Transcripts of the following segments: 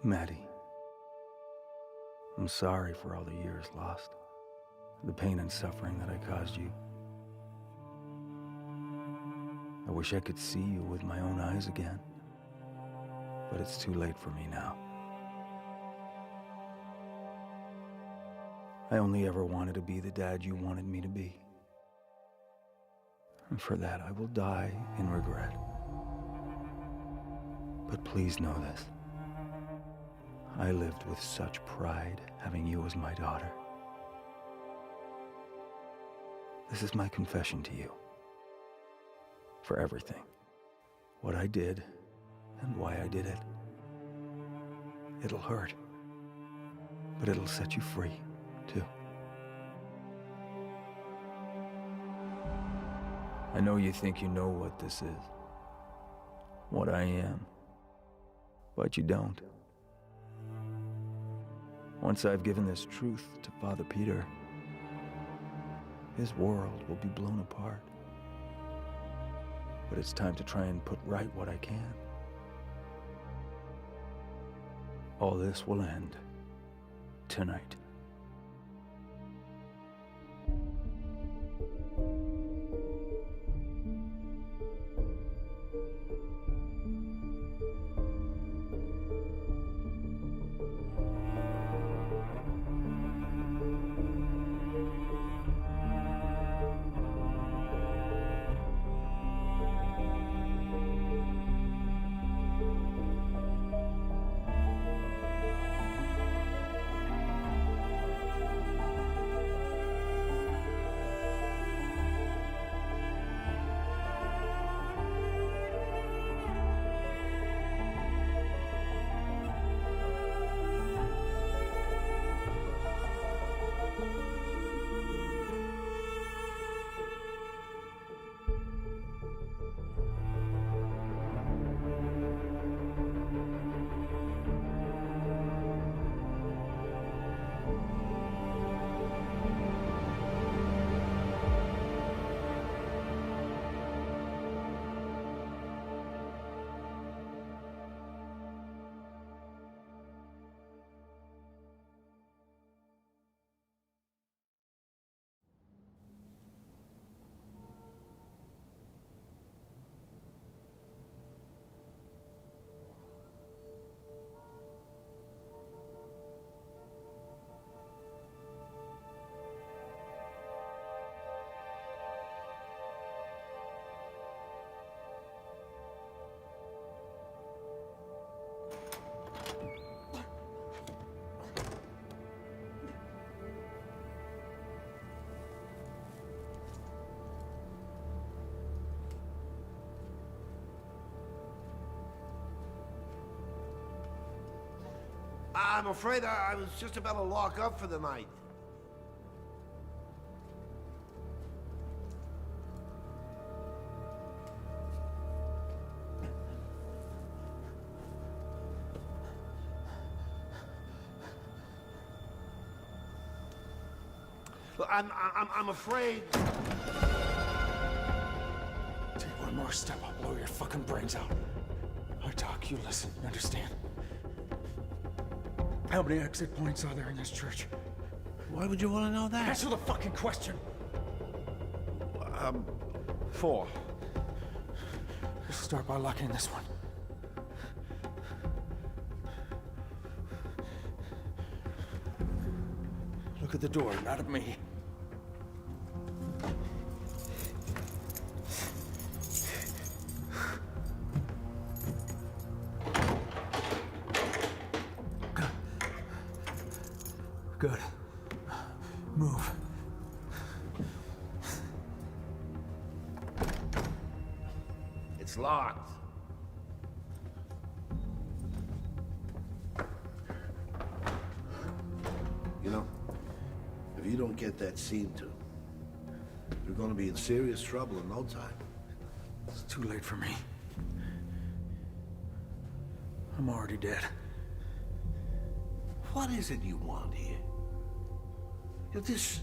Maddie, I'm sorry for all the years lost, the pain and suffering that I caused you. I wish I could see you with my own eyes again, but it's too late for me now. I only ever wanted to be the dad you wanted me to be. And for that, I will die in regret. But please know this. I lived with such pride having you as my daughter. This is my confession to you. For everything. What I did and why I did it. It'll hurt. But it'll set you free, too. I know you think you know what this is. What I am. But you don't. Once I've given this truth to Father Peter, his world will be blown apart. But it's time to try and put right what I can. All this will end tonight. I'm afraid I was just about to lock up for the night. Look, I'm afraid. Take one more step, I'll blow your fucking brains out. I talk, you listen, you understand? How many exit points are there in this church? Why would you want to know that? Answer the fucking question! 4. Let's start by locking this one. Look at the door, not at me. Good. Move. It's locked. You know, if you don't get that scene to, you're gonna be in serious trouble in no time. It's too late for me. I'm already dead. What is it you want here? You know, this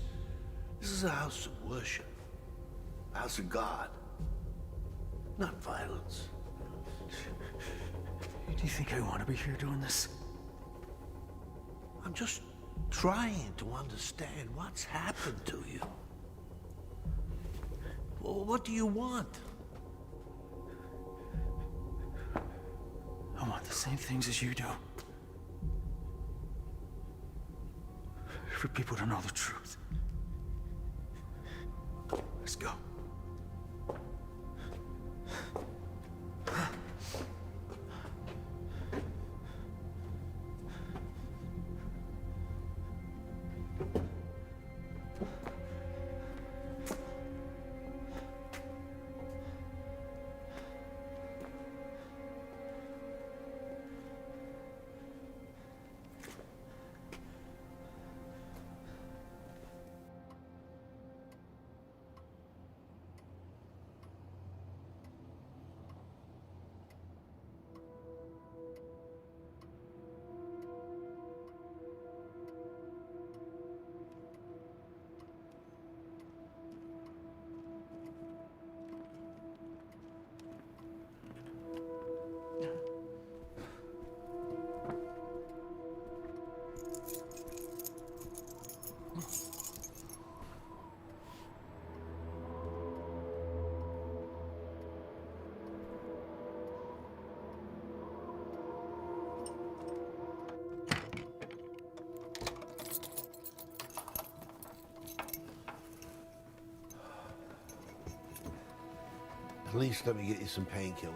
is a house of worship. A house of God. Not violence. Do you think I want to be here doing this? I'm just trying to understand what's happened to you. Well, what do you want? I want the same things as you do. For people to know the truth. Let's go. At least let me get you some painkillers.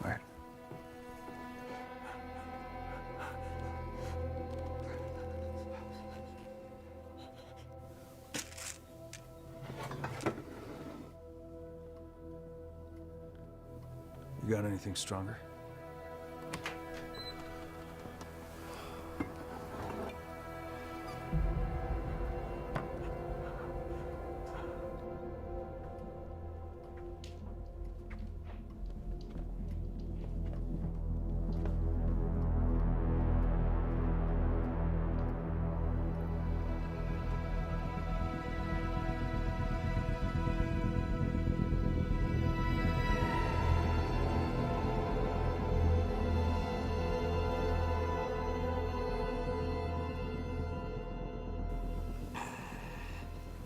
All right. You got anything stronger?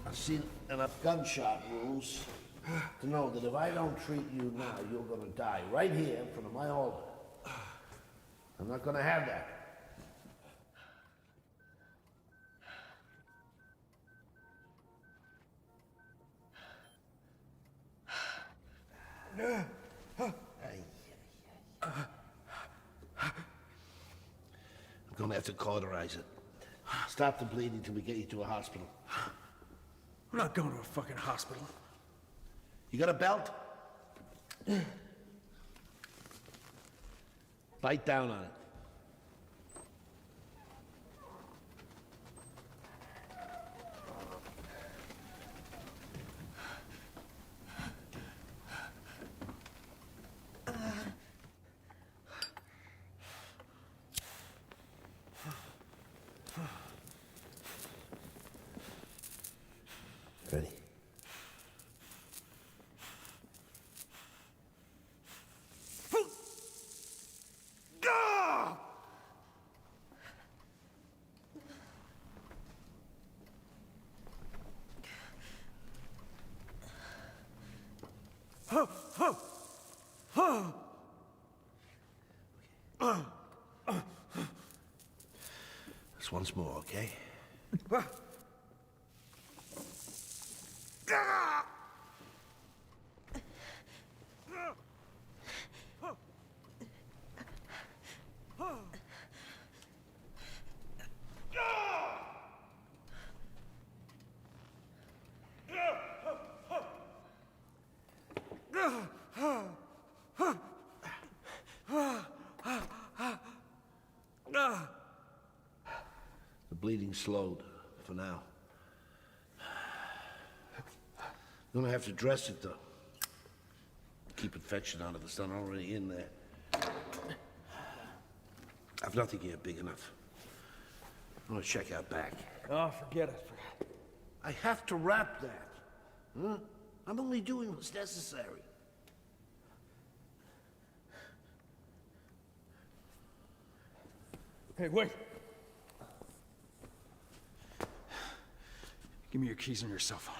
I've seen enough gunshot wounds to know that if I don't treat you now, you're gonna die right here in front of my altar. I'm not gonna have that. I'm gonna have to cauterize it. Stop the bleeding till we get you to a hospital. We're not going to a fucking hospital. You got a belt? Bite down on it. Ready? Just once more, okay? The bleeding slowed for now. Gonna have to dress it though. Keep infection out of it. It's not already in there. I've nothing here big enough. I'm gonna check out back. Oh, forget it. I have to wrap that. Huh? I'm only doing what's necessary. Hey, wait! Give me your keys and your cell phone.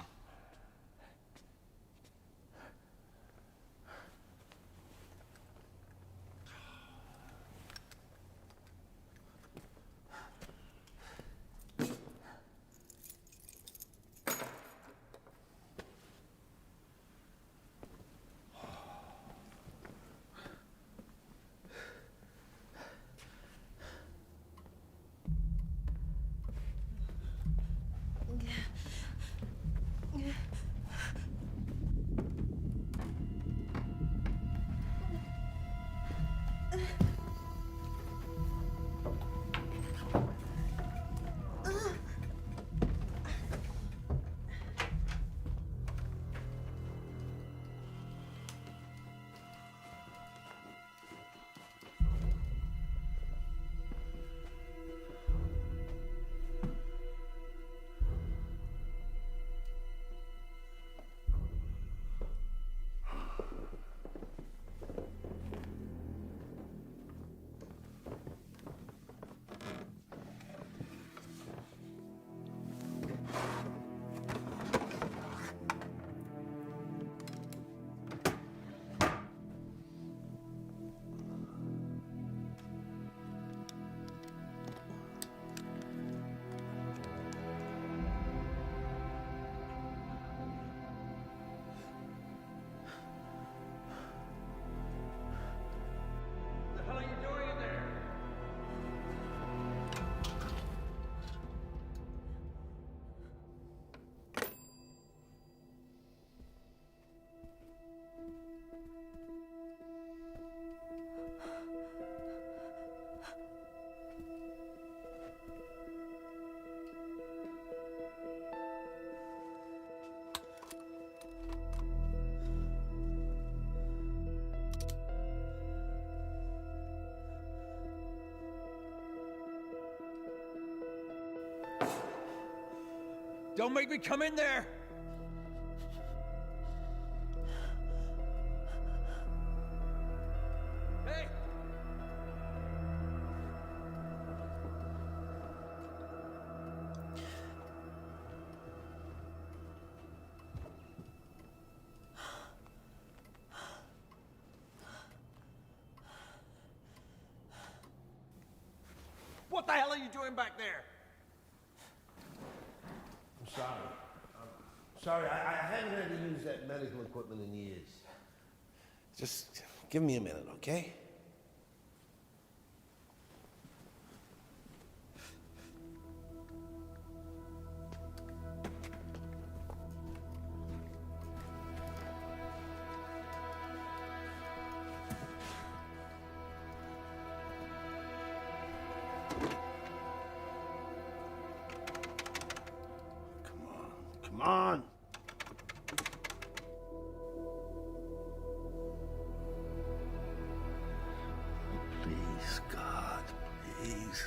Don't make me come in there! Hey! What the hell are you doing back there? Sorry, I haven't had to use that medical equipment in years. Just give me a minute, okay? Come on. Please, God, please.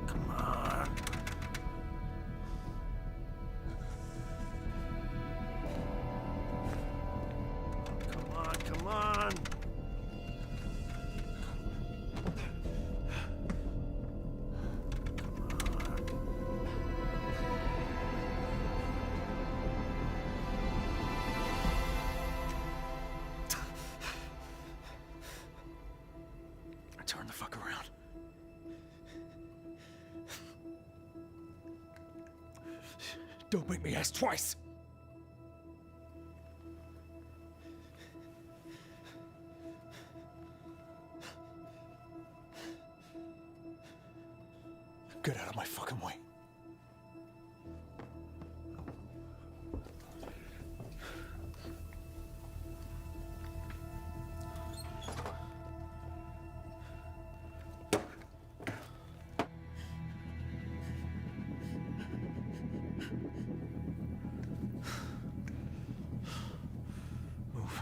Come on. Come on. Turn the fuck around. Don't make me ask twice! Get out of my fucking way. Move.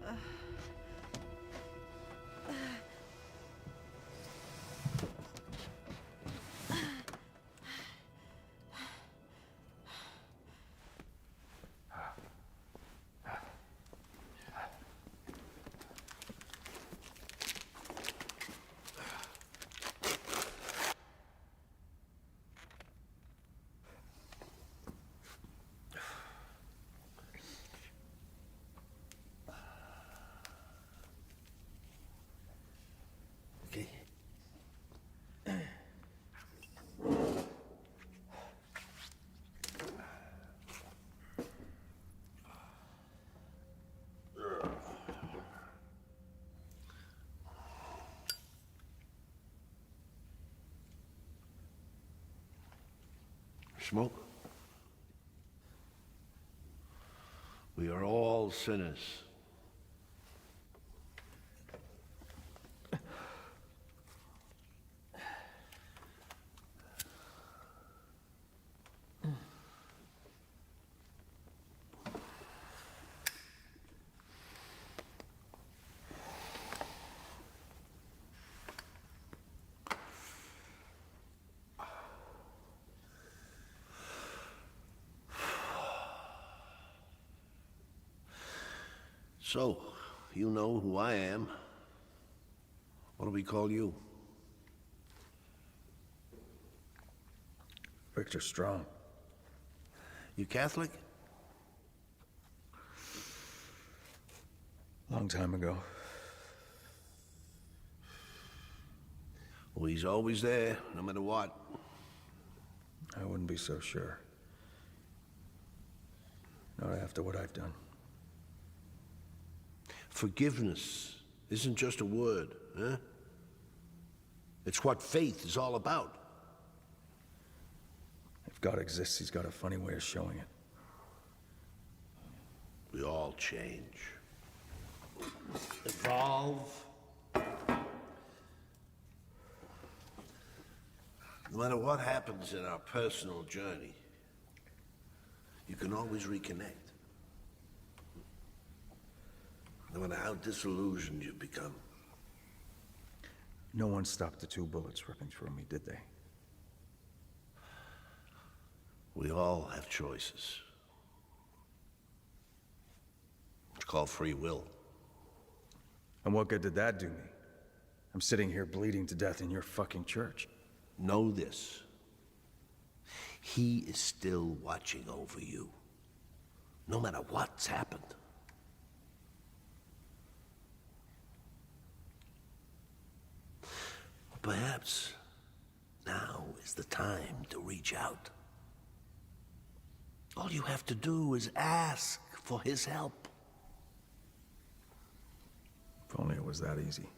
Okay. Smoke. We are all sinners. So, you know who I am. What do we call you? Victor Strong. You Catholic? Long time ago. Well, he's always there, no matter what. I wouldn't be so sure. Not after what I've done. Forgiveness isn't just a word, huh? It's what faith is all about. If God exists, he's got a funny way of showing it. We all change. Evolve. No matter what happens in our personal journey, you can always reconnect. No matter how disillusioned you've become. No one stopped the 2 bullets ripping through me, did they? We all have choices. It's called free will. And what good did that do me? I'm sitting here bleeding to death in your fucking church. Know this. He is still watching over you. No matter what's happened. Perhaps now is the time to reach out. All you have to do is ask for his help. If only it was that easy.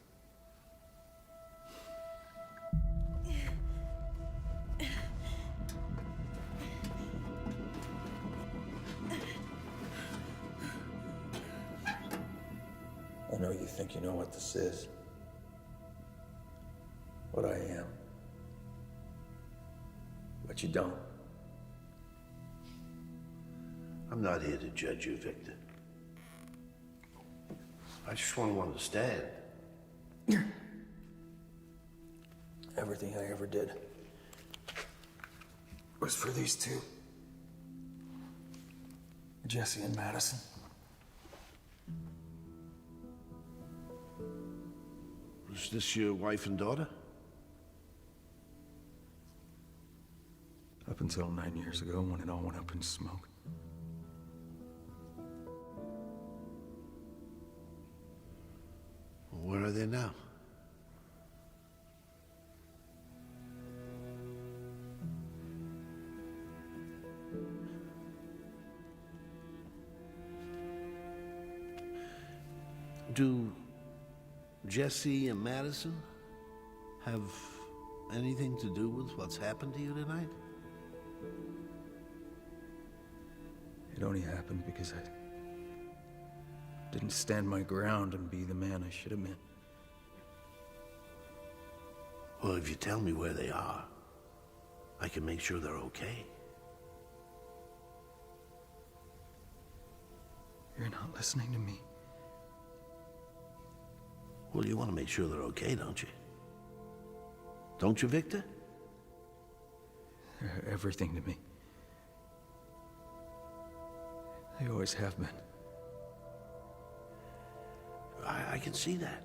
I know you think you know what this is. What I am. But you don't. I'm not here to judge you, Victor. I just want to understand. Everything I ever did was for these 2. Jesse and Madison. Was this your wife and daughter? Up until 9 years ago when it all went up in smoke. Where are they now? Do Jesse and Madison have anything to do with what's happened to you tonight? It only happened because I didn't stand my ground and be the man I should have been. Well, if you tell me where they are, I can make sure they're okay. You're not listening to me. Well, you want to make sure they're okay, don't you? Don't you, Victor? They're everything to me. They always have been. I can see that.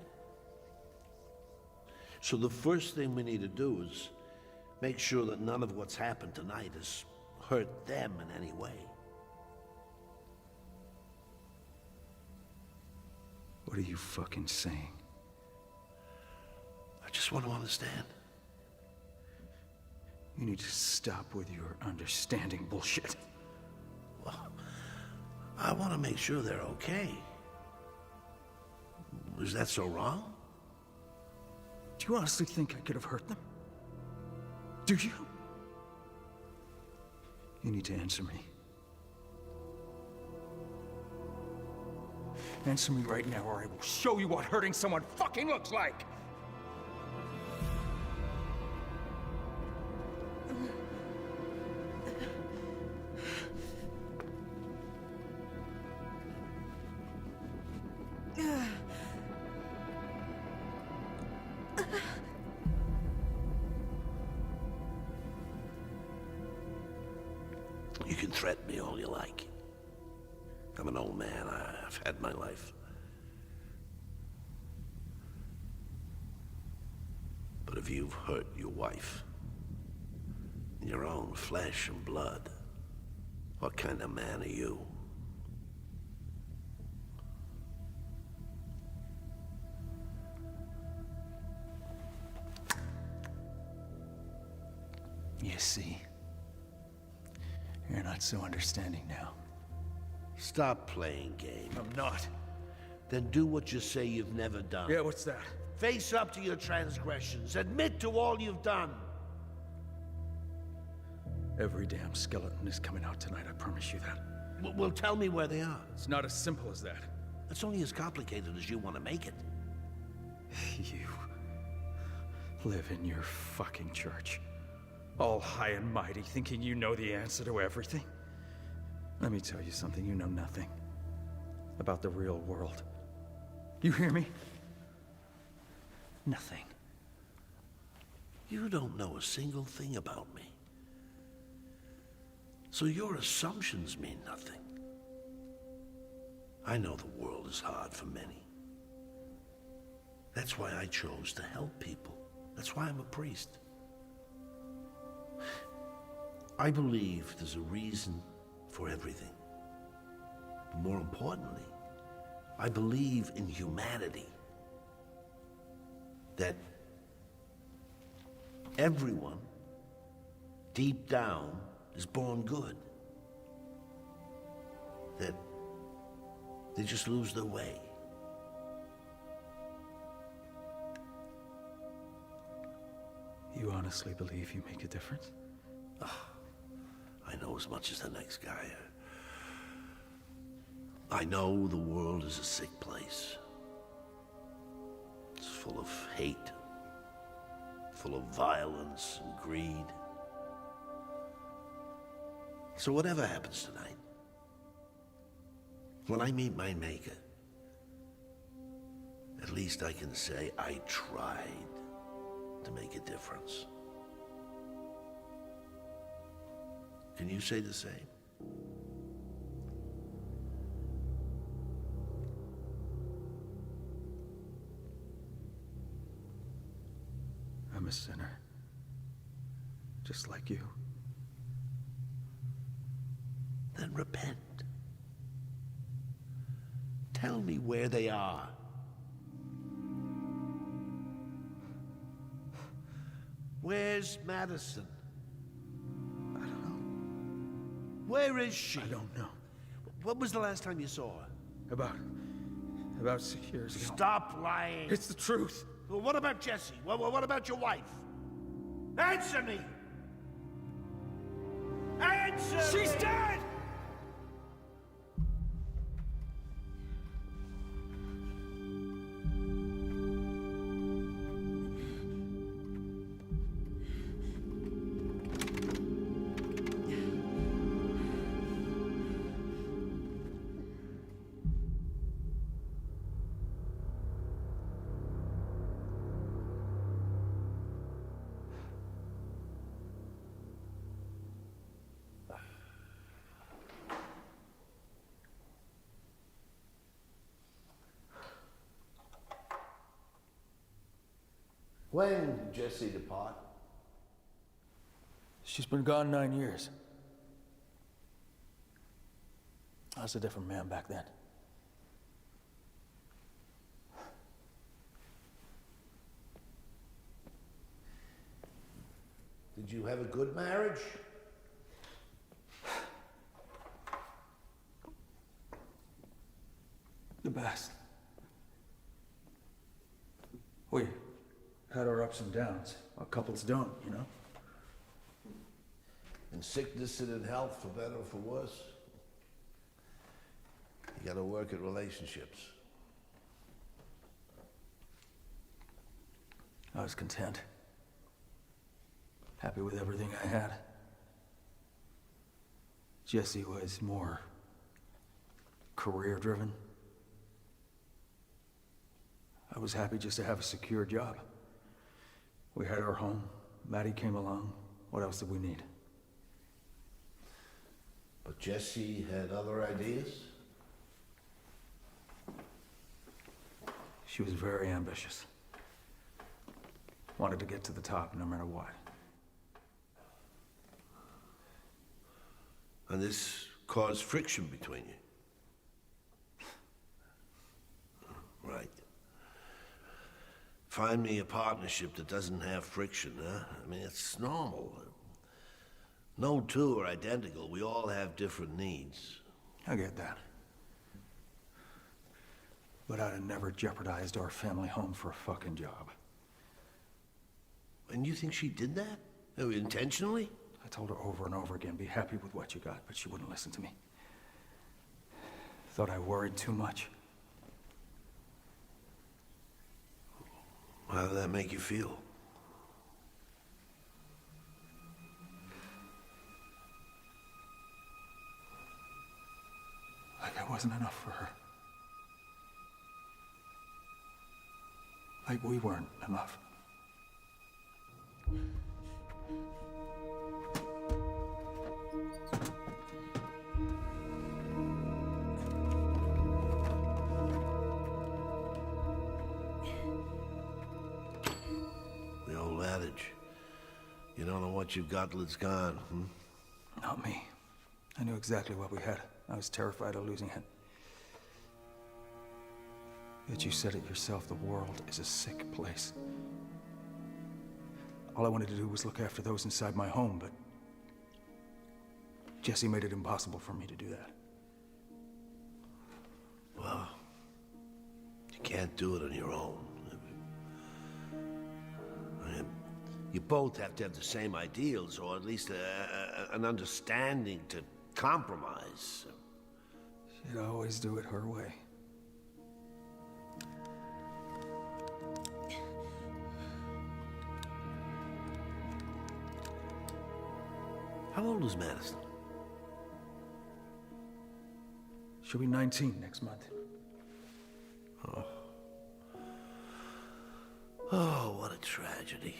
So the first thing we need to do is make sure that none of what's happened tonight has hurt them in any way. What are you fucking saying? I just want to understand. You need to stop with your understanding bullshit. Well, I want to make sure they're okay. Is that so wrong? Do you honestly think I could have hurt them? Do you? You need to answer me. Answer me right now, or I will show you what hurting someone fucking looks like! You can threaten me all you like. I'm an old man. I've had my life. But if you've hurt your wife, in your own flesh and blood, what kind of man are you? You see, you're not so understanding now. Stop playing games. I'm not. Then do what you say you've never done. Yeah, what's that? Face up to your transgressions. Admit to all you've done. Every damn skeleton is coming out tonight, I promise you that. Well, tell me where they are. It's not as simple as that. It's only as complicated as you want to make it. You live in your fucking church, all high and mighty, thinking you know the answer to everything. Let me tell you something, you know nothing about the real world. You hear me? Nothing. You don't know a single thing about me. So your assumptions mean nothing. I know the world is hard for many. That's why I chose to help people. That's why I'm a priest. I believe there's a reason for everything. But more importantly, I believe in humanity. That everyone, deep down, is born good. That they just lose their way. You honestly believe you make a difference? I know as much as the next guy. I know the world is a sick place. It's full of hate, full of violence and greed. So whatever happens tonight, when I meet my maker, at least I can say I tried to make a difference. Can you say the same? I'm a sinner, just like you. Then repent. Tell me where they are. Where's Madison? I don't know. Where is she? I don't know. When was the last time you saw her? About 6 years ago. Stop lying. It's the truth. Well, what about Jesse? What about your wife? Answer me! Answer She's me! dead! When did Jessie depart? She's been gone 9 years. I was a different man back then. Did you have a good marriage? The best. We had our ups and downs. Our couples don't, you know? In sickness and in health, for better or for worse. You gotta work at relationships. I was content. Happy with everything I had. Jessie was more career-driven. I was happy just to have a secure job. We had our home. Maddie came along. What else did we need? But Jessie had other ideas? She was very ambitious. Wanted to get to the top no matter what. And this caused friction between you? Right. Find me a partnership that doesn't have friction, huh? I mean, it's normal. No two are identical. We all have different needs. I get that. But I'd have never jeopardized our family home for a fucking job. And you think she did that? Intentionally? I told her over and over again, be happy with what you got, but she wouldn't listen to me. Thought I worried too much. How did that make you feel? Like I wasn't enough for her. Like we weren't enough. The old adage, you don't know what you've got till it's gone, Not me. I knew exactly what we had. I was terrified of losing it. Yet you said it yourself, the world is a sick place. All I wanted to do was look after those inside my home, but Jessie made it impossible for me to do that. Well, you can't do it on your own. You both have to have the same ideals, or at least an understanding to compromise. She'd always do it her way. How old is Madison? She'll be 19 next month. Oh, what a tragedy.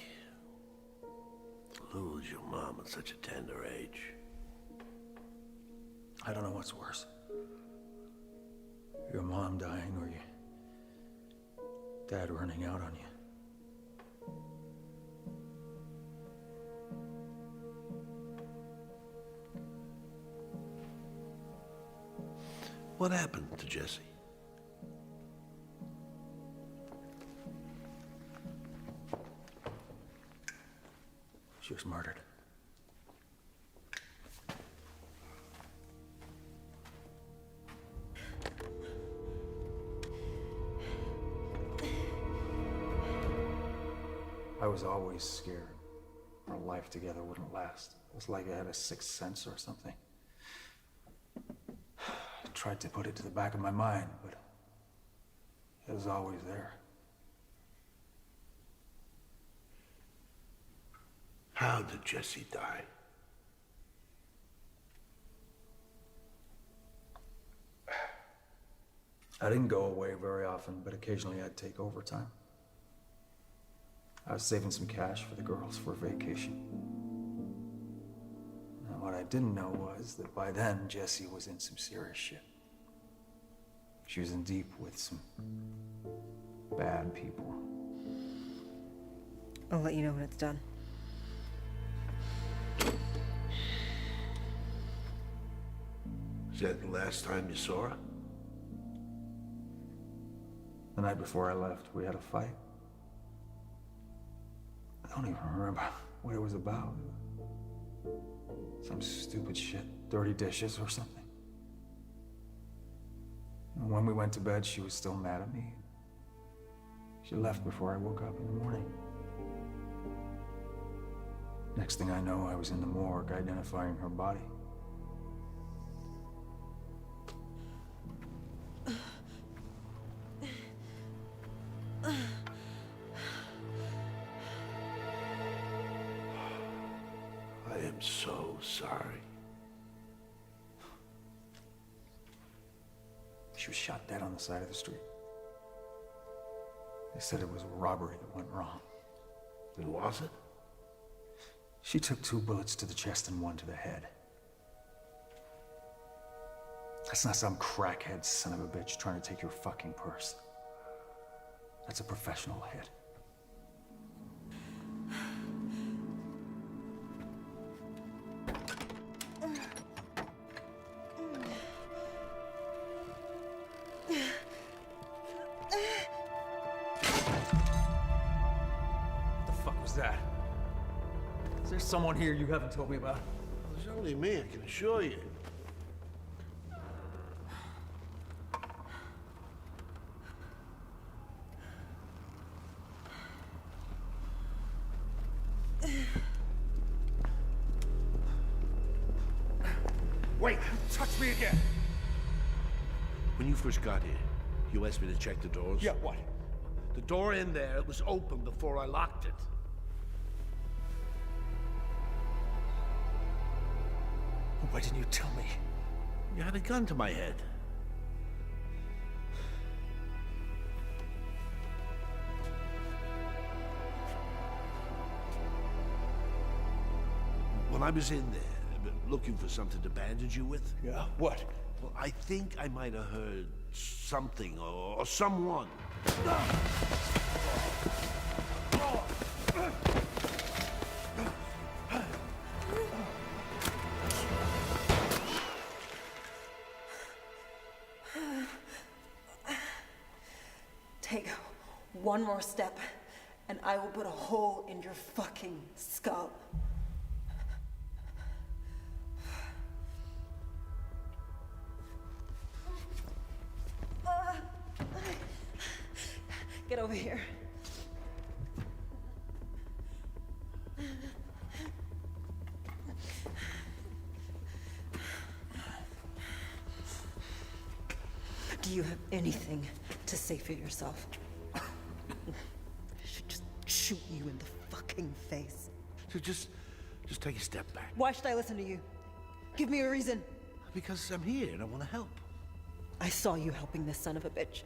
To lose your mom at such a tender age. I don't know what's worse. Your mom dying or your dad running out on you. What happened to Jessie? She was murdered. I was always scared our life together wouldn't last. It was like I had a sixth sense or something. I tried to put it to the back of my mind, but it was always there. How did Jessie die? I didn't go away very often, but occasionally I'd take overtime. I was saving some cash for the girls for vacation. Now, what I didn't know was that by then, Jessie was in some serious shit. She was in deep with some bad people. I'll let you know when it's done. Is that the last time you saw her? The night before I left, we had a fight. I don't even remember what it was about. Some stupid shit, dirty dishes or something. And when we went to bed, she was still mad at me. She left before I woke up in the morning. Next thing I know, I was in the morgue identifying her body. I am so sorry. She was shot dead on the side of the street. They said it was a robbery that went wrong. And was it? She took 2 bullets to the chest and 1 to the head. That's not some crackhead son of a bitch trying to take your fucking purse. That's a professional hit. What the fuck was that? Is there someone here you haven't told me about? There's only me, I can assure you. Wait! Touch me again! When you first got here, you asked me to check the doors? Yeah, what? The door in there was open before I locked it. Why didn't you tell me? You had a gun to my head. When I was in there, looking for something to bandage you with, Yeah, what? well, I think I might have heard something or someone. Take one more step, and I will put a hole in your fucking skull. Get over here. Do you have anything to say for yourself? I should just shoot you in the fucking face. So just take a step back. Why should I listen to you? Give me a reason. Because I'm here and I want to help. I saw you helping this son of a bitch.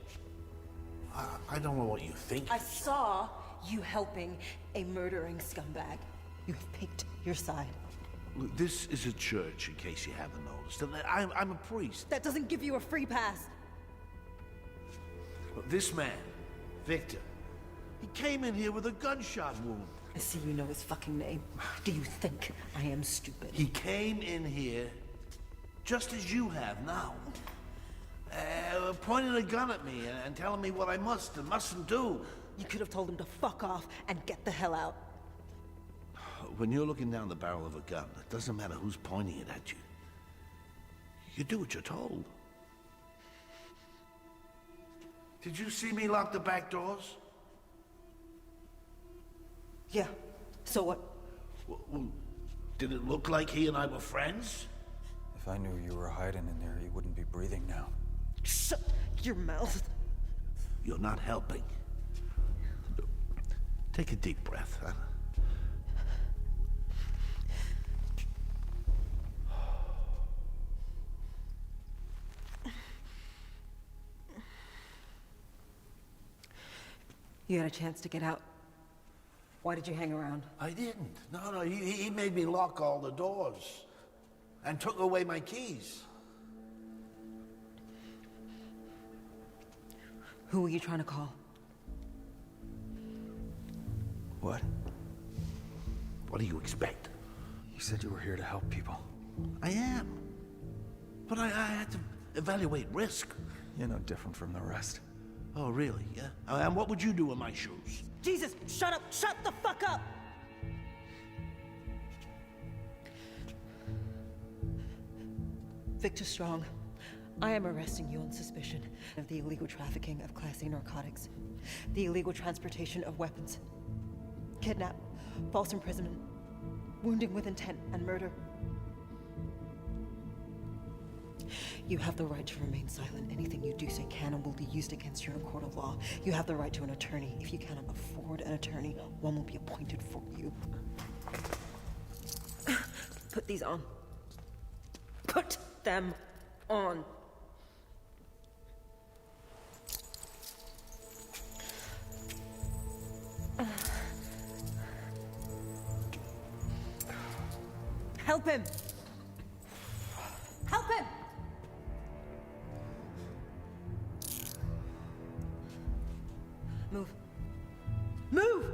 I don't know what you think. I saw you helping a murdering scumbag. You have picked your side. Look, this is a church, in case you haven't noticed. And I'm a priest. That doesn't give you a free pass. Look, this man, Victor, he came in here with a gunshot wound. I see you know his fucking name. Do you think I am stupid? He came in here just as you have now. Pointing a gun at me and telling me what I must and mustn't do. You could have told him to fuck off and get the hell out. When you're looking down the barrel of a gun, it doesn't matter who's pointing it at you. You do what you're told. Did you see me lock the back doors? Yeah. So what? Well, did it look like he and I were friends? If I knew you were hiding in there, you wouldn't be breathing now. Shut your mouth. You're not helping. Take a deep breath, huh? You had a chance to get out. Why did you hang around? I didn't. No, he made me lock all the doors and took away my keys. Who were you trying to call? What? What do you expect? You said you were here to help people. I am. But I had to evaluate risk. You're no different from the rest. Oh, really? Yeah? And what would you do in my shoes? Jesus, shut up! Shut the fuck up! Victor Strong, I am arresting you on suspicion of the illegal trafficking of Class A narcotics, the illegal transportation of weapons, kidnap, false imprisonment, wounding with intent, and murder. You have the right to remain silent. Anything you do say can and will be used against you in a court of law. You have the right to an attorney. If you cannot afford an attorney, one will be appointed for you. Put these on. Put them on. Help him! Help him! Move. Move!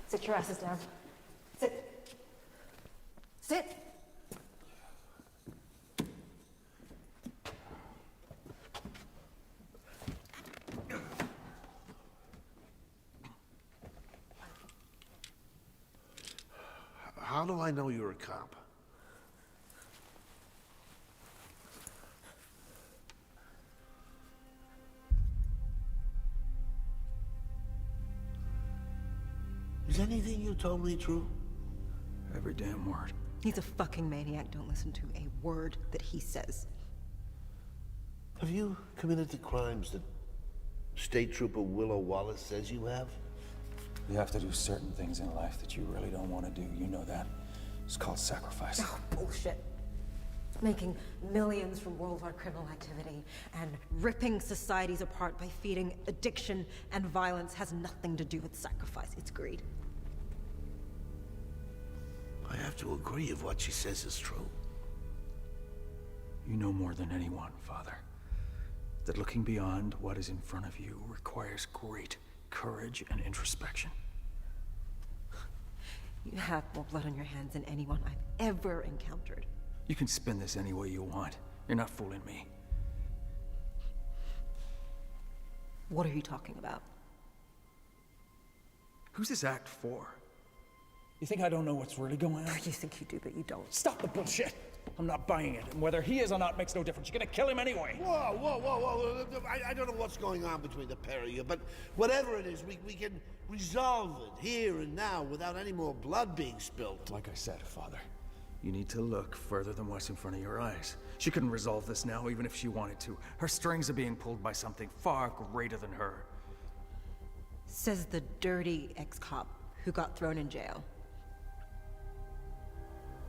Sit your asses down. Sit. Sit. How do I know you're a cop? Is anything you told me true? Every damn word. He's a fucking maniac. Don't listen to a word that he says. Have you committed the crimes that State Trooper Willow Wallace says you have? You have to do certain things in life that you really don't want to do. You know that. It's called sacrifice. Oh, bullshit. Making millions from worldwide criminal activity and ripping societies apart by feeding addiction and violence has nothing to do with sacrifice. It's greed. I have to agree if what she says is true. You know more than anyone, Father, that looking beyond what is in front of you requires great courage and introspection. You have more blood on your hands than anyone I've ever encountered. You can spin this any way you want. You're not fooling me. What are you talking about? Who's this act for? You think I don't know what's really going on? You think you do, but you don't. Stop the bullshit! I'm not buying it, and whether he is or not makes no difference. You're gonna kill him anyway! Whoa. I don't know what's going on between the pair of you, but whatever it is, we can resolve it here and now without any more blood being spilled. Like I said, Father, you need to look further than what's in front of your eyes. She couldn't resolve this now, even if she wanted to. Her strings are being pulled by something far greater than her. Says the dirty ex-cop who got thrown in jail.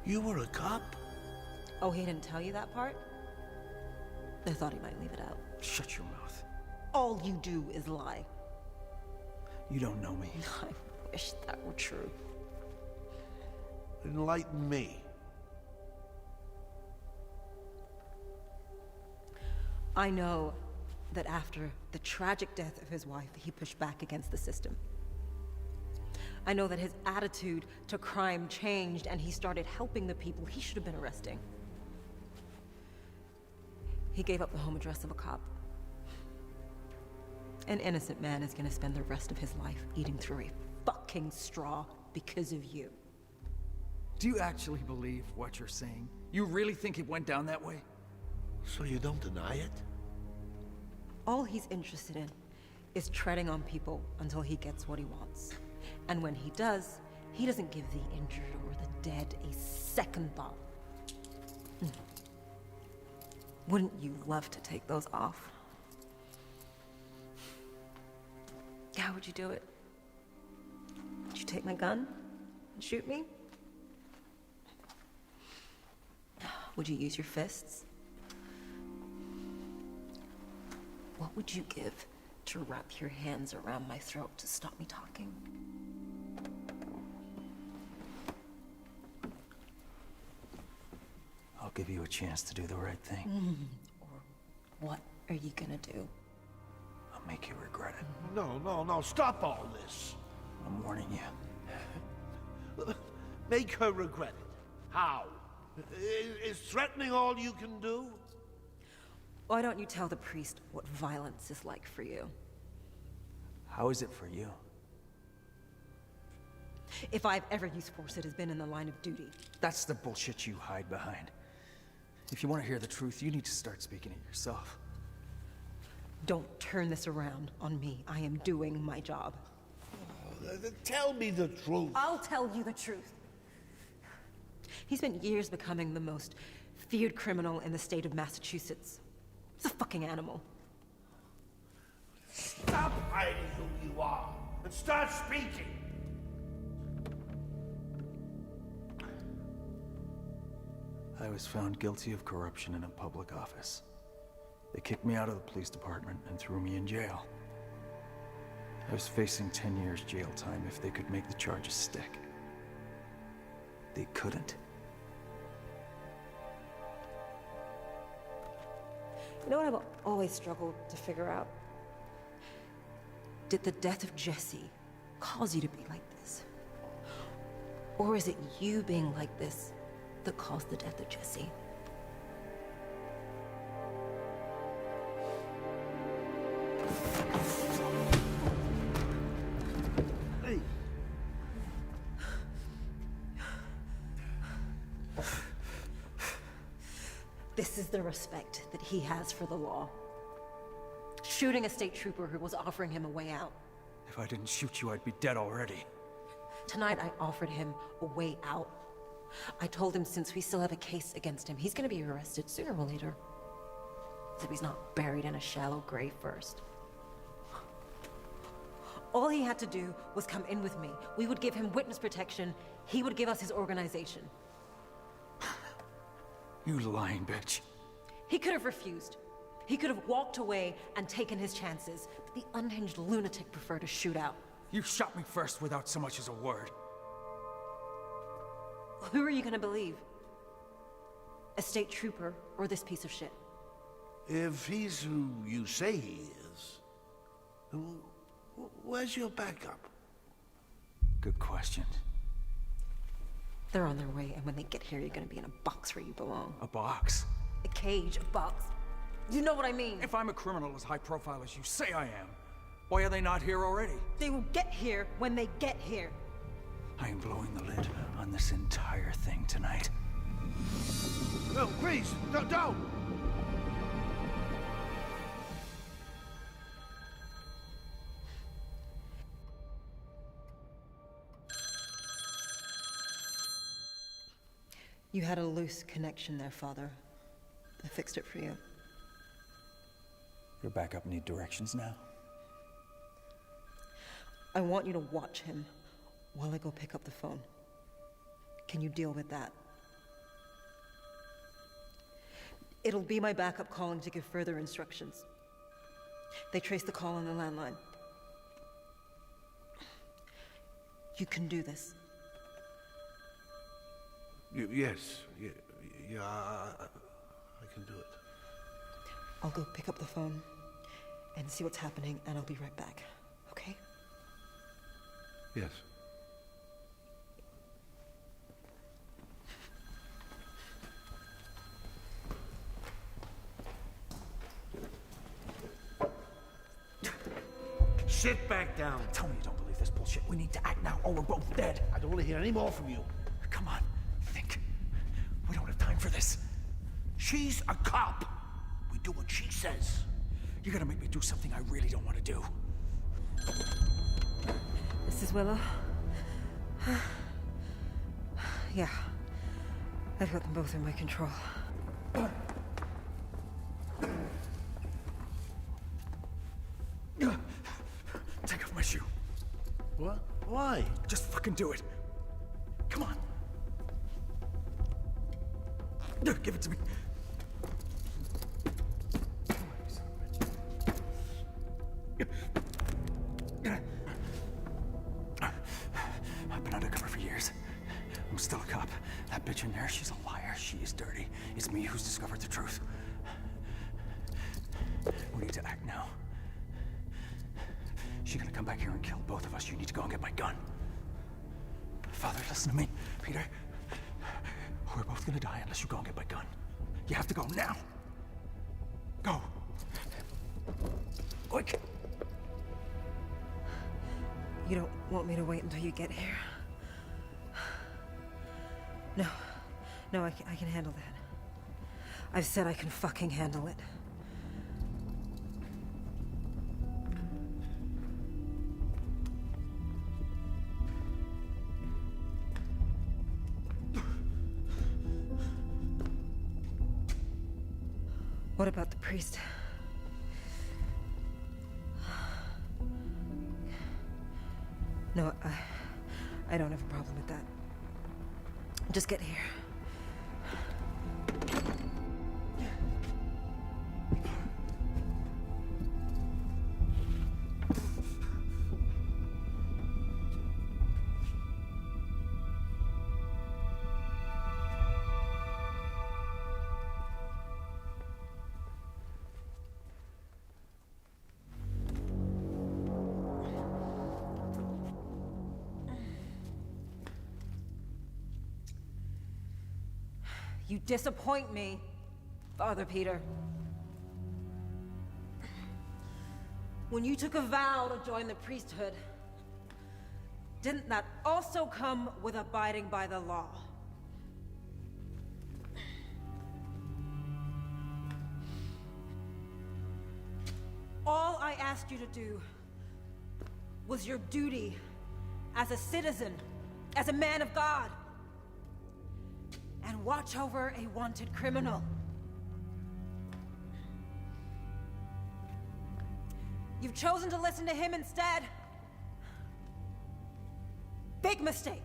You were a cop? Oh, he didn't tell you that part? I thought he might leave it out. Shut your mouth. All you do is lie. You don't know me. I wish that were true. Enlighten me. I know that after the tragic death of his wife, he pushed back against the system. I know that his attitude to crime changed and he started helping the people he should have been arresting. He gave up the home address of a cop. An innocent man is gonna spend the rest of his life eating through a fucking straw because of you. Do you actually believe what you're saying? You really think it went down that way? So you don't deny it? All he's interested in is treading on people until he gets what he wants. And when he does, he doesn't give the injured or the dead a second thought. Wouldn't you love to take those off? How would you do it? Would you take my gun and shoot me? Would you use your fists? What would you give to wrap your hands around my throat to stop me talking? give you a chance to do the right thing. Or what are you gonna do? I'll make you regret it. No, stop all this. I'm warning you. Make her regret it. How? Is threatening all you can do? Why don't you tell the priest what violence is like for you? How is it for you? If I've ever used force, it has been in the line of duty. That's the bullshit you hide behind. If you want to hear the truth, you need to start speaking it yourself. Don't turn this around on me. I am doing my job. Tell me the truth. I'll tell you the truth. He spent years becoming the most feared criminal in the state of Massachusetts. He's a fucking animal. Stop hiding who you are and start speaking. I was found guilty of corruption in a public office. They kicked me out of the police department and threw me in jail. I was facing 10 years jail time if they could make the charges stick. They couldn't. You know what I've always struggled to figure out? Did the death of Jesse cause you to be like this? Or is it you being like this that caused the death of Jesse? Hey. This is the respect that he has for the law. Shooting a state trooper who was offering him a way out. If I didn't shoot you, I'd be dead already. Tonight I offered him a way out. I told him since we still have a case against him, he's gonna be arrested sooner or later. So he's not buried in a shallow grave first. All he had to do was come in with me. We would give him witness protection. He would give us his organization. You lying bitch. He could have refused. He could have walked away and taken his chances, but the unhinged lunatic preferred to shoot out. You shot me first without so much as a word. Who are you gonna believe? A state trooper or this piece of shit? If he's who you say he is, where's your backup? Good question. They're on their way, and when they get here, you're gonna be in a box where you belong. A box? A cage, a box. You know what I mean? If I'm a criminal as high profile as you say I am, why are they not here already? They will get here when they get here. I am blowing the lid on this entire thing tonight. No, please, don't! You had a loose connection there, Father. I fixed it for you. Your backup need directions now? I want you to watch him while I go pick up the phone. Can you deal with that? It'll be my backup calling to give further instructions. They traced the call on the landline. You can do this. Yes, I can do it. I'll go pick up the phone and see what's happening, and I'll be right back, okay? Yes. Sit back down. Tell me you don't believe this bullshit. We need to act now, or we're both dead. I don't want to hear any more from you. Come on, think. We don't have time for this. She's a cop. We do what she says. You're gonna make me do something I really don't want to do. This is Willow. Yeah. I've got them both in my control. Take off my shoe. What? Why? Just fucking do it. Come on. Give it to me. I've been undercover for years. I'm still a cop. up. That bitch in there, she's a liar. She is dirty. It's me who's discovered the truth. We need to act now. She's gonna come back here and kill both of us. You need to go and get my gun. Father, listen to me. Peter, we're both gonna die unless you go and get my gun. You have to go now. Go. Quick. You don't want me to wait until you get here? No, I can handle that. I've said I can fucking handle it. What about the priest? No, I don't have a problem with that. Just get here. You disappoint me, Father Peter. When you took a vow to join the priesthood, didn't that also come with abiding by the law? All I asked you to do was your duty as a citizen, as a man of God. And watch over a wanted criminal. You've chosen to listen to him instead. Big mistake.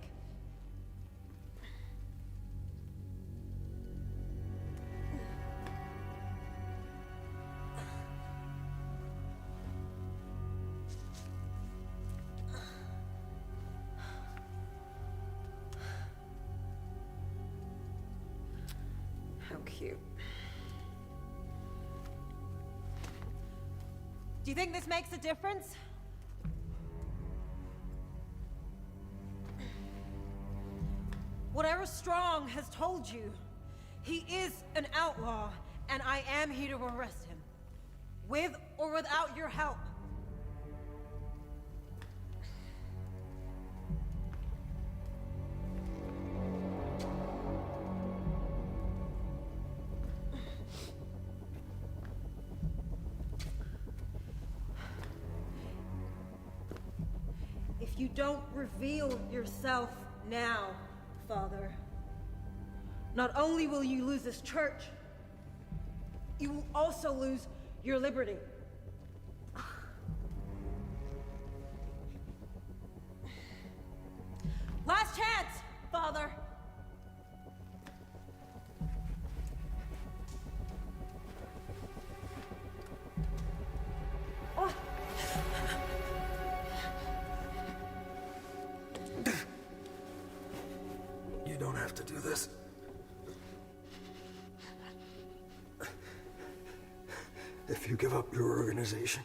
How cute. Do you think this makes a difference? Whatever Strong has told you, he is an outlaw, and I am here to arrest him. With or without your help. If you don't reveal yourself now, Father, not only will you lose this church, you will also lose your liberty. Last chance, Father. You don't have to do this. If you give up your organization,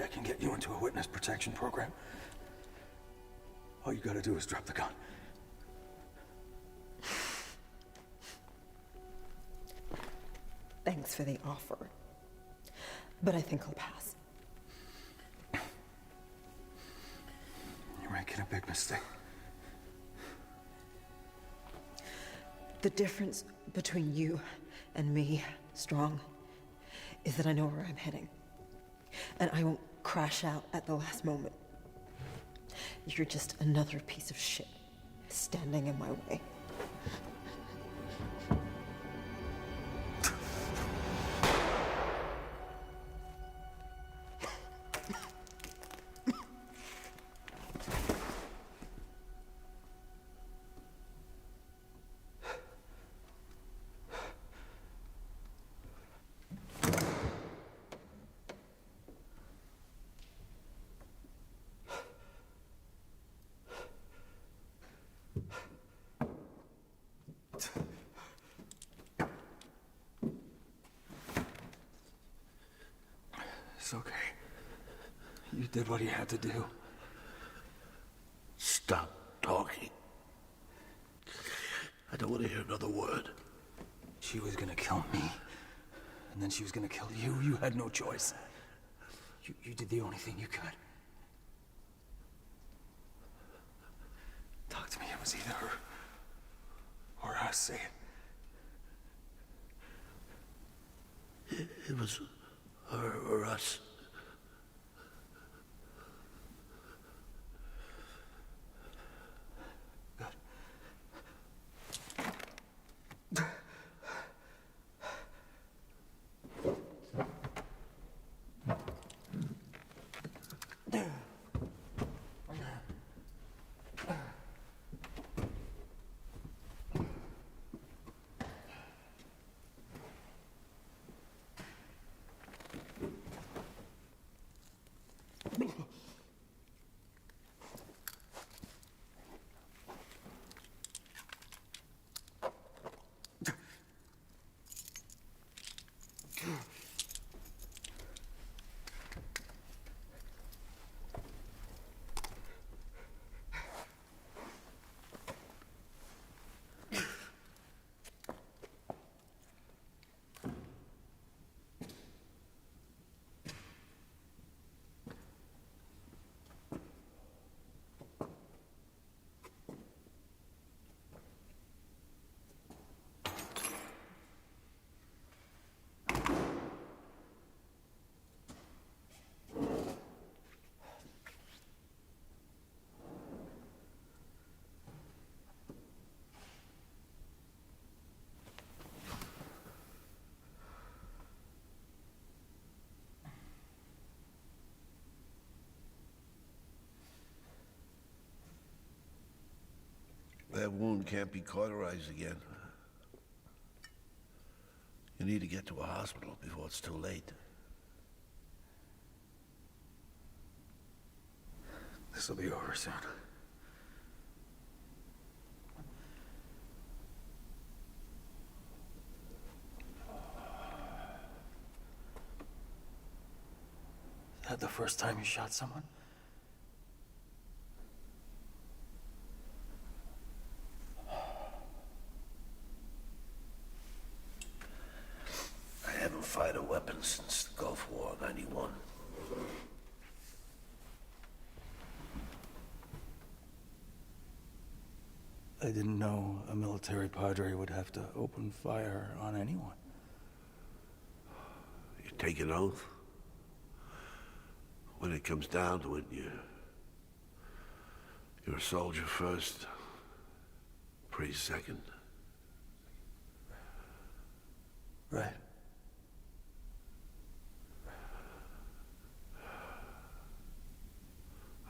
I can get you into a witness protection program. All you gotta do is drop the gun. Thanks for the offer, but I think I'll pass. You're making a big mistake. The difference between you and me, Strong, is that I know where I'm heading. And I won't crash out at the last moment. You're just another piece of shit standing in my way. It's okay. You did what you had to do. Stop talking. I don't want to hear another word. She was gonna kill me. And then she was gonna kill you. You had no choice. You did the only thing you could. Talk to me. It was either her or us. Say it. It was her or us. That wound can't be cauterized again. You need to get to a hospital before it's too late. This'll be over soon. Is that the first time you shot someone? I haven't fired a weapon since the Gulf War, '91. I didn't know a military padre would have to open fire on anyone. You take an oath? When it comes down to it, you're a soldier first, priest second. Right.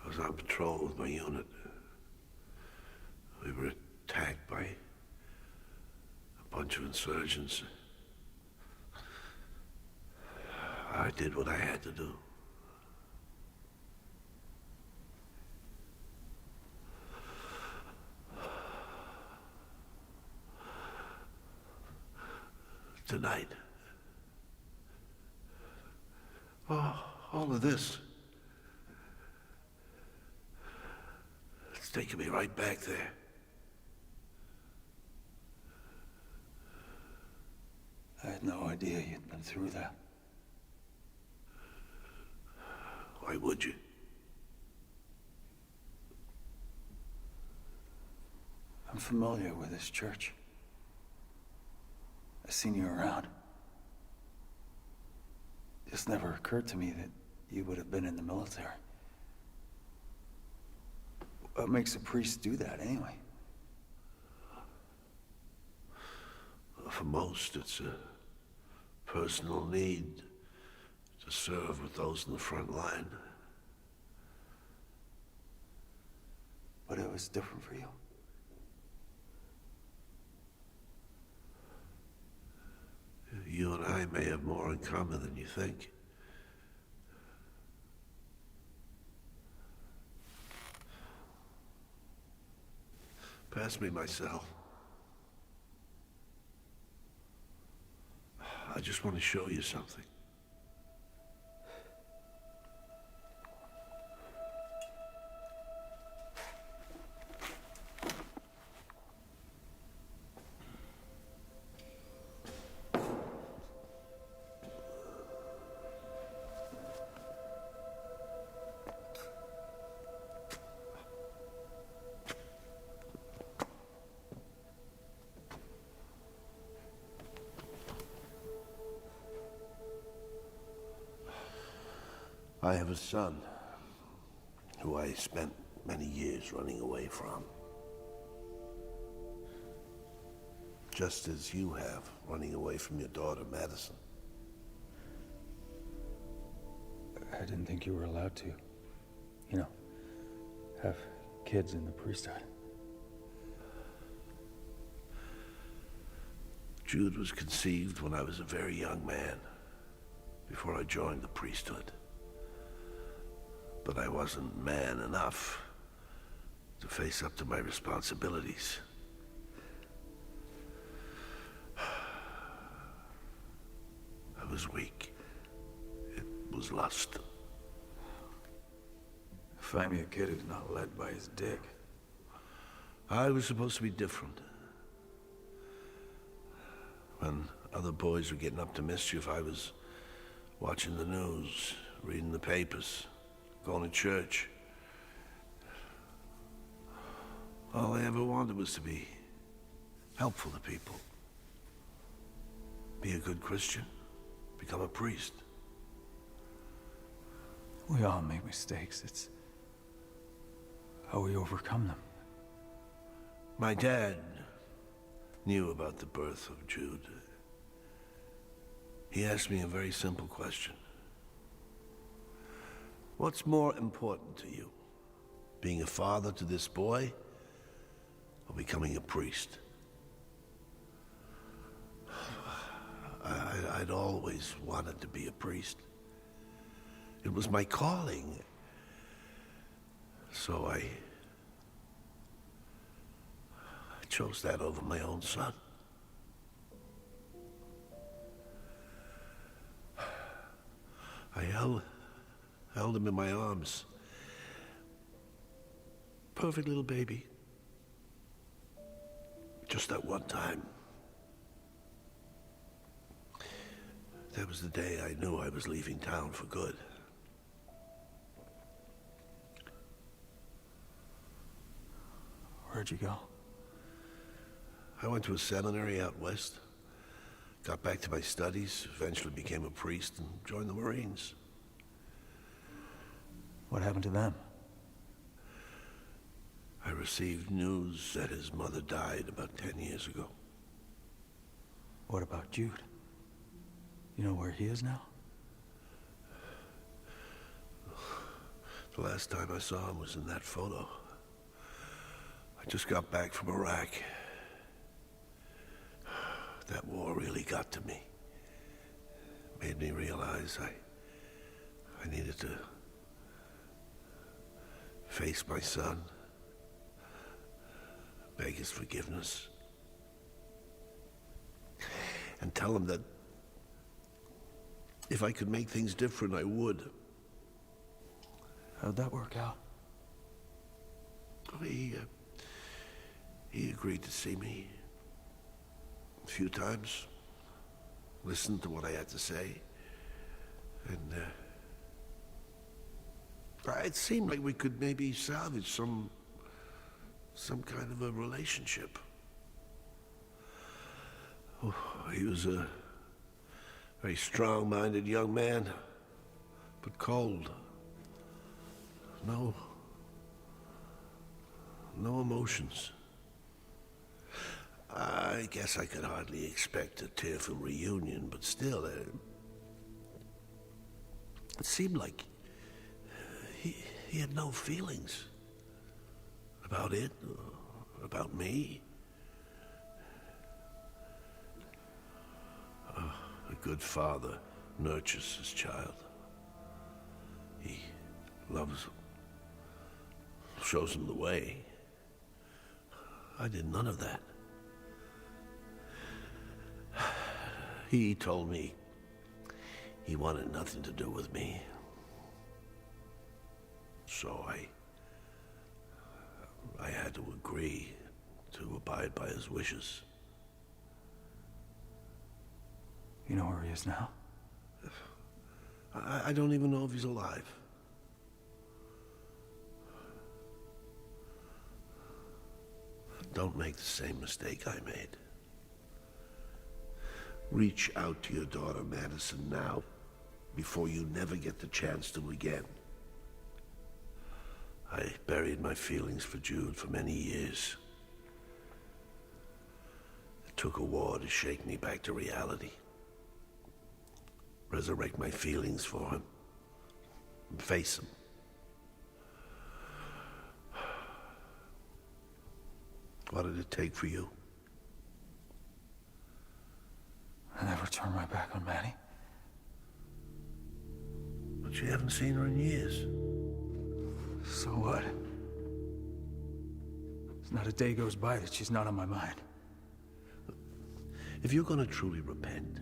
I was on patrol with my unit. We were attacked by a bunch of insurgents. I did what I had to do. Tonight, all of this, it's taking me right back there. I had no idea you'd been through that. Why would you? I'm familiar with this church. I've seen you around. Just never occurred to me that you would have been in the military. What makes a priest do that anyway? For most, it's a personal need to serve with those in the front line. But it was different for you. You and I may have more in common than you think. Pass me my cell. I just want to show you something. I have a son who I spent many years running away from. Just as you have, running away from your daughter, Madison. I didn't think you were allowed to, you know, have kids in the priesthood. Jude was conceived when I was a very young man, before I joined the priesthood. But I wasn't man enough to face up to my responsibilities. I was weak. It was lust. Find me a kid who's not led by his dick. I was supposed to be different. When other boys were getting up to mischief, I was watching the news, reading the papers, going to church. All I ever wanted was to be helpful to people. Be a good Christian. Become a priest. We all make mistakes. It's how we overcome them. My dad knew about the birth of Jude. He asked me a very simple question. What's more important to you? Being a father to this boy or becoming a priest? I'd always wanted to be a priest. It was my calling. So I chose that over my own son. I held him in my arms. Perfect little baby. Just that one time. That was the day I knew I was leaving town for good. Where'd you go? I went to a seminary out west, got back to my studies, eventually became a priest and joined the Marines. What happened to them? I received news that his mother died about 10 years ago. What about Jude? You know where he is now? The last time I saw him was in that photo. I just got back from Iraq. That war really got to me. Made me realize I needed to face my son, beg his forgiveness, and tell him that if I could make things different, I would. How'd that work out? He agreed to see me a few times, listened to what I had to say, and it seemed like we could maybe salvage some kind of a relationship. Oh, he was a very strong-minded young man, but cold. No emotions. I guess I could hardly expect a tearful reunion, but still, it seemed like he had no feelings about it, or about me. A good father nurtures his child. He loves him, shows him the way. I did none of that. He told me he wanted nothing to do with me. So I had to agree to abide by his wishes. You know where he is now? I don't even know if he's alive. Don't make the same mistake I made. Reach out to your daughter, Madison, now. before you never get the chance to again. I buried my feelings for Jude for many years. It took a war to shake me back to reality. Resurrect my feelings for him. And face him. What did it take for you? I never turned my back on Maddie. But you haven't seen her in years. So what? There's not a day goes by that she's not on my mind. If you're gonna truly repent,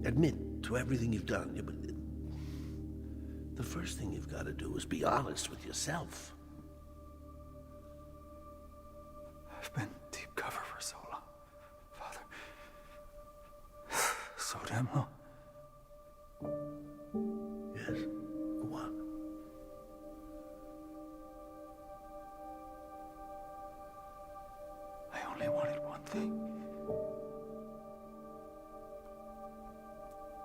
admit to everything you've done, but the first thing you've got to do is be honest with yourself. I've been deep cover for so long, Father. So damn long. Yes, go on. I only wanted one thing.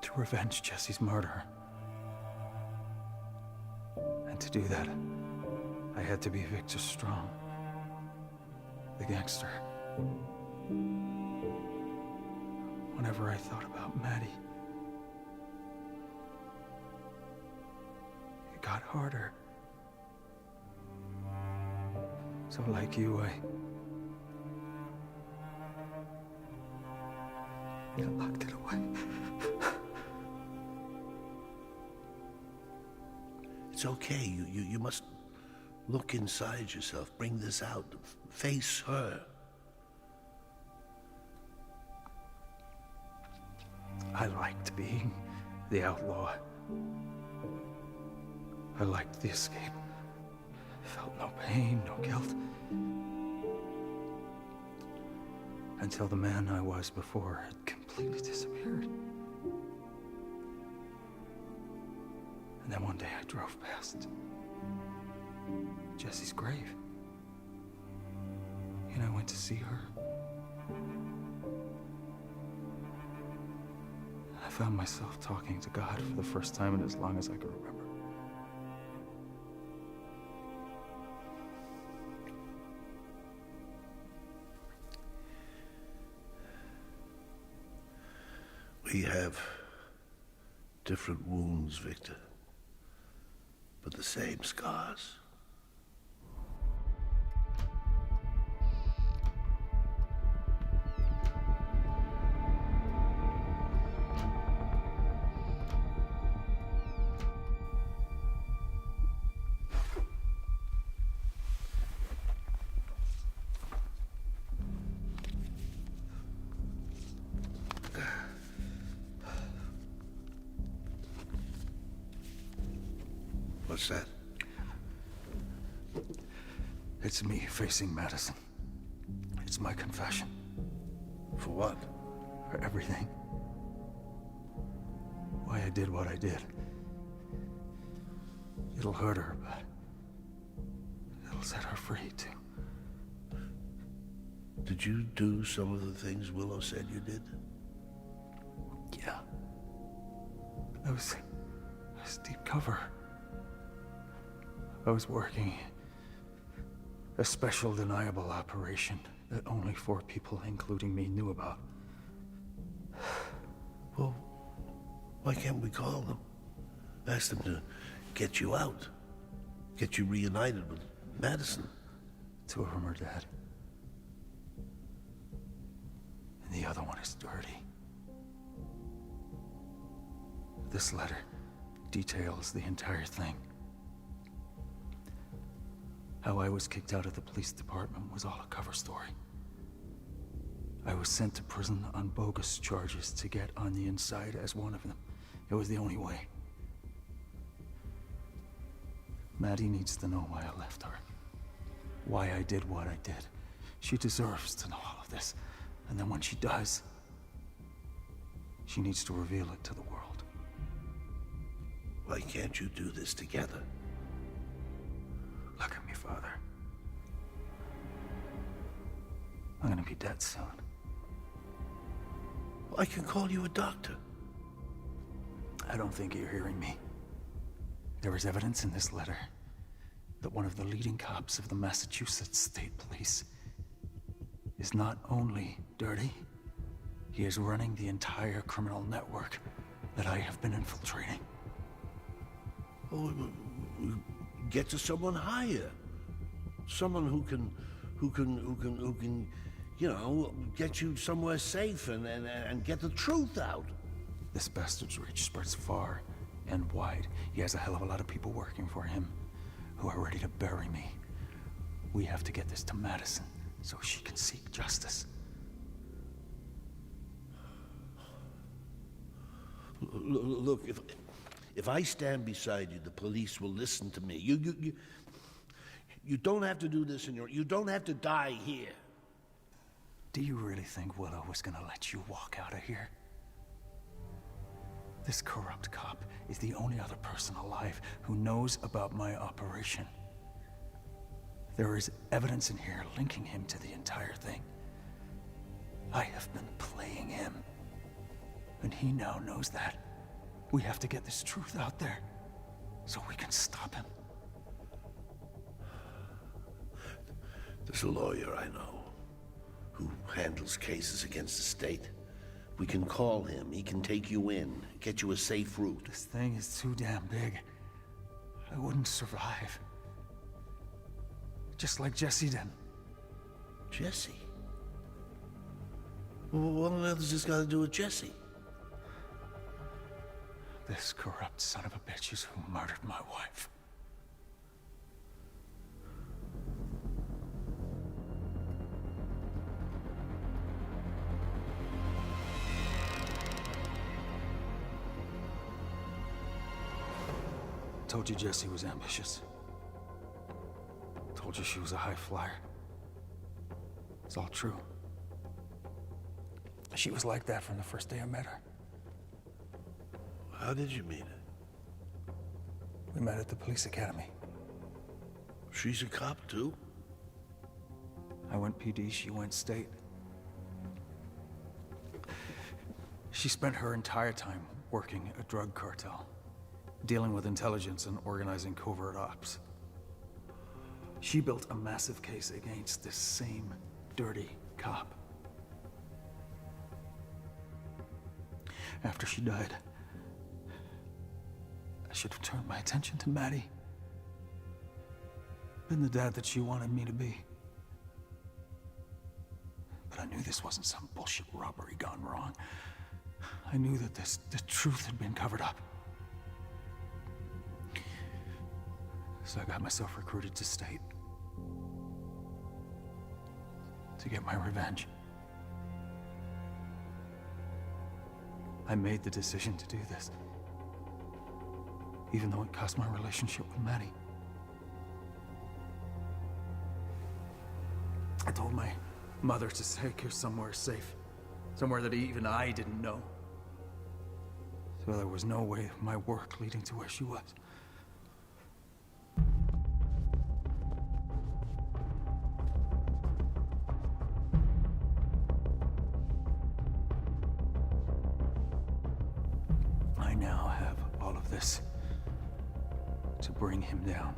To revenge Jesse's murderer. And to do that, I had to be Victor Strong, the gangster. Whenever I thought about Maddie, it got harder. So like you, I locked it away. It's okay. You must look inside yourself. Bring this out. Face her. I liked being the outlaw. I liked the escape. I felt no pain, no guilt. Until the man I was before had completely disappeared. And then one day I drove past Jesse's grave. And I went to see her. I found myself talking to God for the first time in as long as I could remember. We have different wounds, Victor, but the same scars. What's that? It's me facing Madison. It's my confession. For what? For everything. Why I did what I did. It'll hurt her, but it'll set her free, too. Did you do some of the things Willow said you did? Yeah. I was deep cover. I was working a special deniable operation that only 4 people, including me, knew about. Well, why can't we call them? Ask them to get you out. Get you reunited with Madison. 2 of them are dead. And the other one is dirty. This letter details the entire thing. How I was kicked out of the police department was all a cover story. I was sent to prison on bogus charges to get on the inside as one of them. It was the only way. Maddie needs to know why I left her. Why I did what I did. She deserves to know all of this. And then when she does, she needs to reveal it to the world. Why can't you do this together? Look at me, Father. I'm gonna be dead soon. I can call you a doctor. I don't think you're hearing me. There is evidence in this letter that one of the leading cops of the Massachusetts State Police is not only dirty, he is running the entire criminal network that I have been infiltrating. Oh, get to someone higher. Someone who can, you know, get you somewhere safe and get the truth out. This bastard's reach spreads far and wide. He has a hell of a lot of people working for him who are ready to bury me. We have to get this to Madison so she can seek justice. Look, if I stand beside you, the police will listen to me. You don't have to do this you don't have to die here. Do you really think Willow was gonna let you walk out of here? This corrupt cop is the only other person alive who knows about my operation. There is evidence in here linking him to the entire thing. I have been playing him. And he now knows that. We have to get this truth out there so we can stop him. There's a lawyer I know who handles cases against the state. We can call him. He can take you in, get you a safe route. This thing is too damn big. I wouldn't survive. Just like Jesse did. Jesse? Well, what on earth has this got to do with Jesse? This corrupt son of a bitch is who murdered my wife. Told you Jessie was ambitious. Told you she was a high flyer. It's all true. She was like that from the first day I met her. How did you meet her? We met at the police academy. She's a cop, too? I went PD, she went state. She spent her entire time working a drug cartel, dealing with intelligence and organizing covert ops. She built a massive case against this same dirty cop. After she died, I should have turned my attention to Maddie. Been the dad that she wanted me to be. But I knew this wasn't some bullshit robbery gone wrong. I knew that the truth had been covered up. So I got myself recruited to state. To get my revenge. I made the decision to do this. Even though it cost my relationship with Maddie. I told my mother to take her somewhere safe. Somewhere that even I didn't know. So there was no way of my work leading to where she was. I now have all of this to bring him down,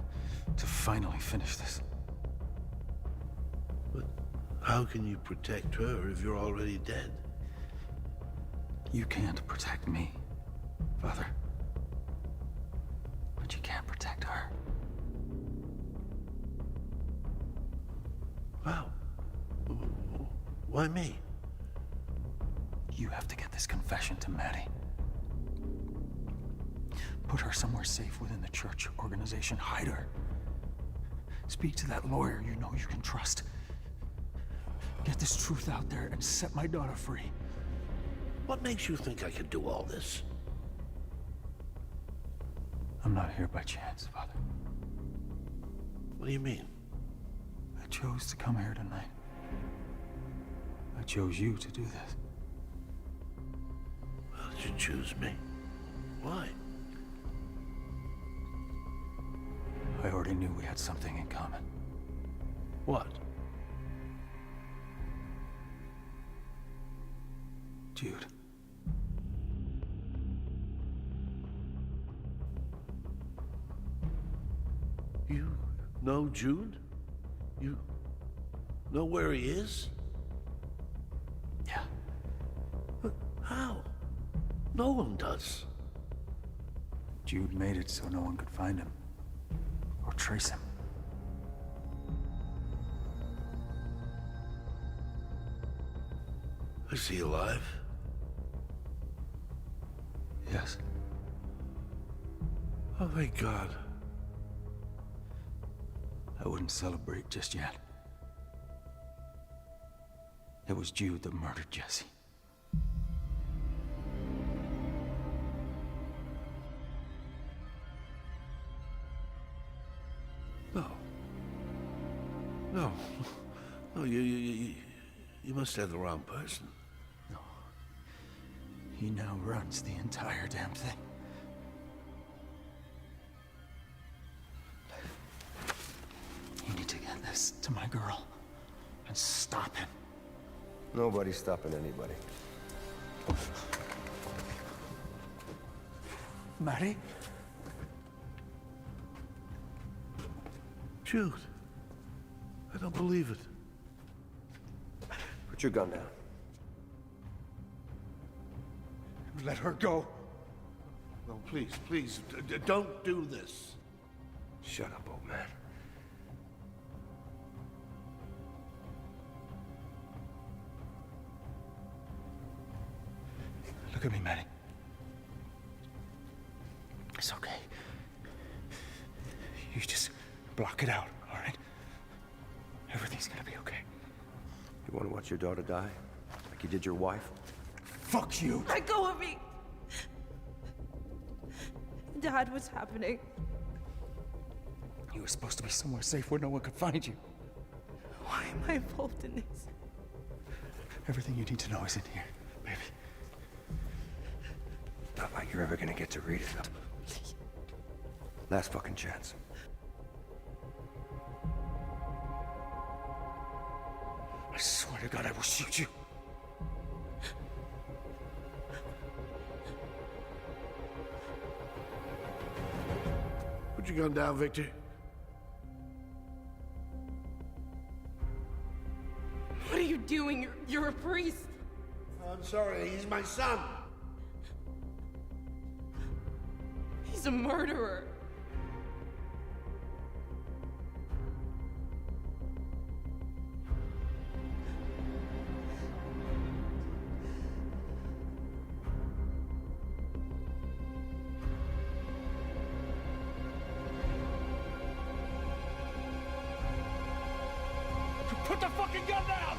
to finally finish this. But how can you protect her if you're already dead? You can't protect me, Father. But you can protect her. Wow. Why me? You have to get this confession to Maddie. Put her somewhere safe within the church organization. Hide her. Speak to that lawyer you know you can trust. Get this truth out there and set my daughter free. What makes you think I can do all this? I'm not here by chance, Father. What do you mean? I chose to come here tonight. I chose you to do this. How did you choose me? Why? I already knew we had something in common. What? Jude. know Jude? You know where he is? Yeah. But how? No one does. Jude made it so no one could find him. Or trace him. Is he alive? Yes. Oh, thank God. I wouldn't celebrate just yet. It was Jude that murdered Jesse. No. No. No, you must have the wrong person. No. He now runs the entire damn thing. You need to get this to my girl and stop him. Nobody's stopping anybody. Maddie? Jude, I don't believe it. Put your gun down. Let her go. No, please, please, don't do this. Shut up, old man. Look at me, Maddie. It's okay. You just block it out, all right? Everything's gonna be okay. You want to watch your daughter die? Like you did your wife? Fuck you! Let go of me! Dad, what's happening? You were supposed to be somewhere safe where no one could find you. Why am I involved in this? Everything you need to know is in here, baby. Not like you're ever gonna get to read it. Last fucking chance. I swear to God, I will shoot you. Put your gun down, Victor. What are you doing? You're a priest. I'm sorry, he's my son. He's a murderer. Put the fucking gun down!